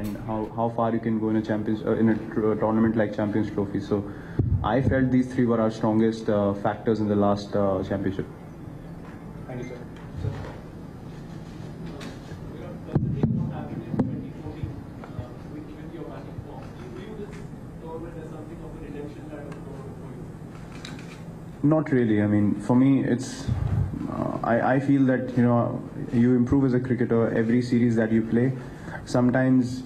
and how far you can go in a tournament like Champions Trophy. So I felt these three were our strongest factors in the last championship. Thank you, sir. Not really. I mean, for me, it's I feel that you improve as a cricketer every series that you play. Sometimes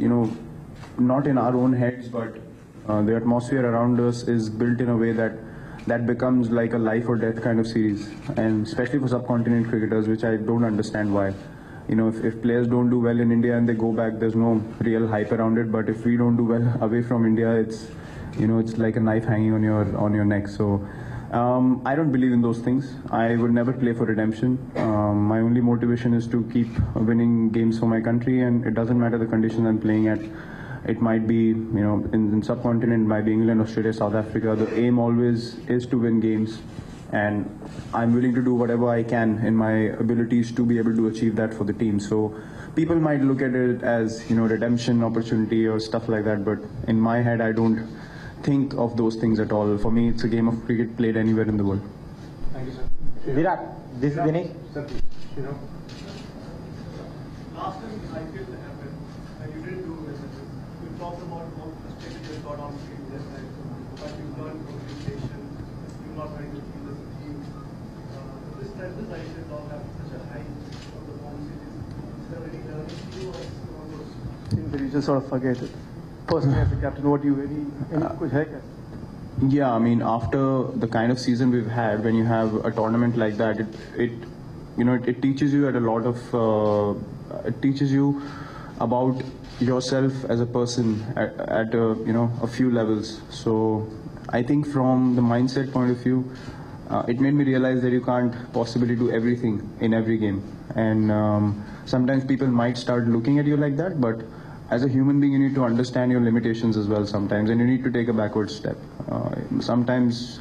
not in our own heads, but the atmosphere around us is built in a way that becomes like a life or death kind of series, and especially for subcontinent cricketers, which I don't understand why. If players don't do well in India and they go back, there's no real hype around it. But if we don't do well away from India, it's like a knife hanging on your neck. So I don't believe in those things. I would never play for redemption. My only motivation is to keep winning games for my country, and it doesn't matter the conditions I'm playing at. It might be, in subcontinent, it might be England, Australia, South Africa. The aim always is to win games, and I'm willing to do whatever I can in my abilities to be able to achieve that for the team. So people might look at it as, redemption opportunity or stuff like that, but in my head, I don't think of those things at all. For me, it's a game of cricket played anywhere in the world. Thank you, sir. Virat, this is Dinesh. Sir, last time IPL happened, and you didn't do well. You talked about how frustrated you got on field this time, but you learned communication. You're not trying to feel as a team. This time, this IPL don't have such a high of the form series. Is there any learning to you, or those things that you just sort of forget it? Personally, as a captain, what do you any Yeah, I mean, after the kind of season we've had, when you have a tournament like that, it teaches you it teaches you about yourself as a person at a few levels. So I think from the mindset point of view, it made me realize that you can't possibly do everything in every game, and sometimes people might start looking at you like that, but as a human being, you need to understand your limitations as well sometimes, and you need to take a backward step. Sometimes,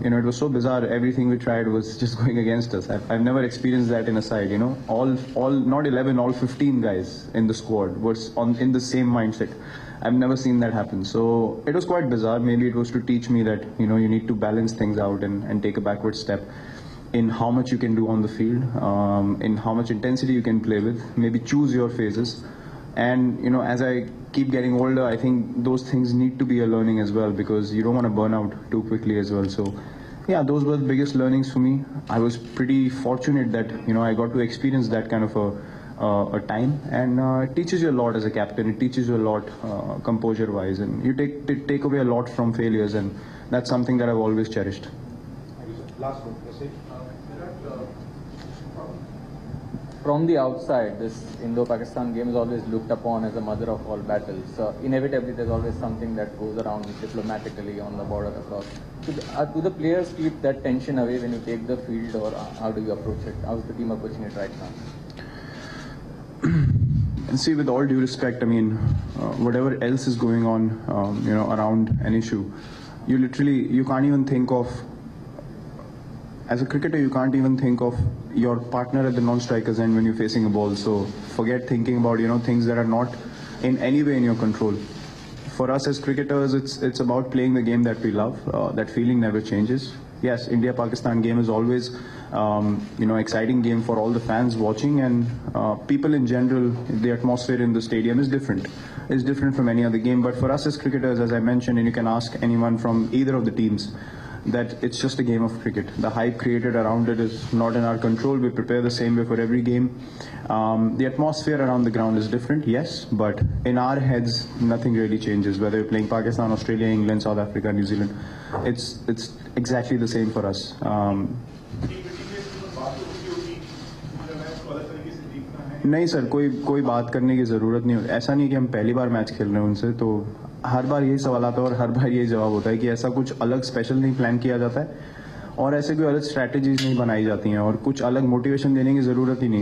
it was so bizarre. Everything we tried was just going against us. I've never experienced that in a side. All not 11, all 15 guys in the squad was in the same mindset. I've never seen that happen. So it was quite bizarre. Maybe it was to teach me that you need to balance things out and take a backward step in how much you can do on the field, in how much intensity you can play with. Maybe choose your phases. And as I keep getting older, I think those things need to be a learning as well, because you don't want to burn out too quickly as well. So yeah, those were the biggest learnings for me. I was pretty fortunate that I got to experience that kind of a time, and it teaches you a lot as a captain. It teaches you a lot composure wise, and you take away a lot from failures, and that's something that I've always cherished. Thank you, sir. Last one, message. From the outside, this Indo-Pakistan game is always looked upon as the mother of all battles. So inevitably, there's always something that goes around diplomatically on the border across. Do the players keep that tension away when you take the field, or how do you approach it? How is the team approaching it right now? And see, with all due respect, I mean, whatever else is going on, around an issue, you can't even think of. As a cricketer, you can't even think of your partner at the non-striker's end when you're facing a ball. So forget thinking about things that are not in any way in your control. For us as cricketers, it's about playing the game that we love. That feeling never changes. Yes, India-Pakistan game is always exciting game for all the fans watching, and people in general. The atmosphere in the stadium is different. It's different from any other game. But for us as cricketers, as I mentioned, and you can ask anyone from either of the teams, that it's just a game of cricket. The hype created around it is not in our control. We prepare the same way for every game. The atmosphere around the ground is different, yes, but in our heads, nothing really changes. Whether you're playing Pakistan, Australia, England, South Africa, New Zealand, it's exactly the same for us. नहीं sir, कोई बात करने की ज़रूरत नहीं. ऐसा नहीं कि हम पहली बार मैच खेल रहे हैं उनसे, तो हर बार यही सवाल आता है और हर बार यही जवाब होता है कि ऐसा कुछ अलग स्पेशल नहीं प्लान किया जाता है और ऐसे कोई अलग स्ट्रैटेजीज नहीं बनाई जाती हैं और कुछ अलग मोटिवेशन देने की ज़रूरत ही नहीं है.